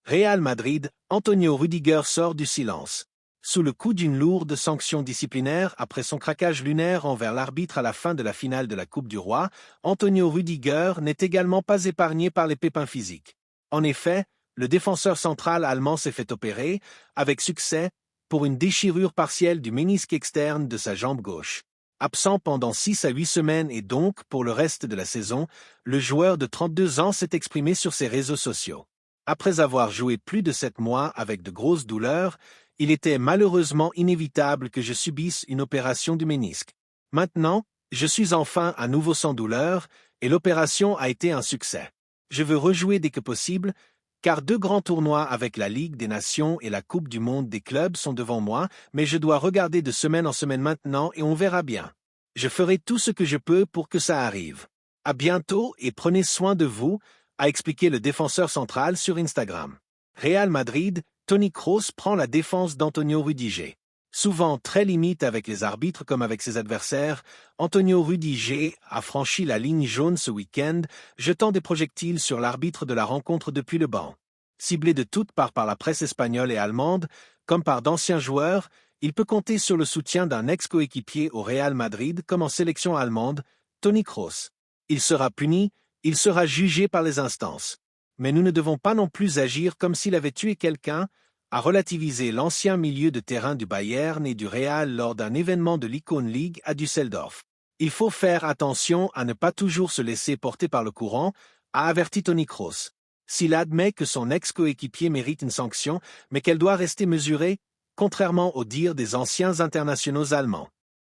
Real Madrid, Antonio Rüdiger sort du silence. Sous le coup d'une lourde sanction disciplinaire après son craquage lunaire envers l'arbitre à la fin de la finale de la Coupe du Roi, Antonio Rüdiger n'est également pas épargné par les pépins physiques. En effet, le défenseur central allemand s'est fait opérer, avec succès, pour une déchirure partielle du ménisque externe de sa jambe gauche. Absent pendant 6 à 8 semaines et donc pour le reste de la saison, le joueur de 32 ans s'est exprimé sur ses réseaux sociaux. Après avoir joué plus de 7 mois avec de grosses douleurs, il était malheureusement inévitable que je subisse une opération du ménisque. Maintenant, je suis enfin à nouveau sans douleur, et l'opération a été un succès. Je veux rejouer dès que possible, car 2 grands tournois avec la Ligue des Nations et la Coupe du Monde des clubs sont devant moi, mais je dois regarder de semaine en semaine maintenant et on verra bien. Je ferai tout ce que je peux pour que ça arrive. À bientôt et prenez soin de vous, a expliqué le défenseur central sur Instagram. Real Madrid, Toni Kroos prend la défense d'Antonio Rüdiger. Souvent très limite avec les arbitres comme avec ses adversaires, Antonio Rüdiger a franchi la ligne jaune ce week-end, jetant des projectiles sur l'arbitre de la rencontre depuis le banc. Ciblé de toutes parts par la presse espagnole et allemande, comme par d'anciens joueurs, il peut compter sur le soutien d'un ex-coéquipier au Real Madrid comme en sélection allemande, Toni Kroos. Il sera puni, il sera jugé par les instances. Mais nous ne devons pas non plus agir comme s'il avait tué quelqu'un, a relativisé l'ancien milieu de terrain du Bayern et du Real lors d'un événement de l'Icon League à Düsseldorf. Il faut faire attention à ne pas toujours se laisser porter par le courant, a averti Toni Kroos. S'il admet que son ex-coéquipier mérite une sanction, mais qu'elle doit rester mesurée, contrairement aux dires des anciens internationaux allemands.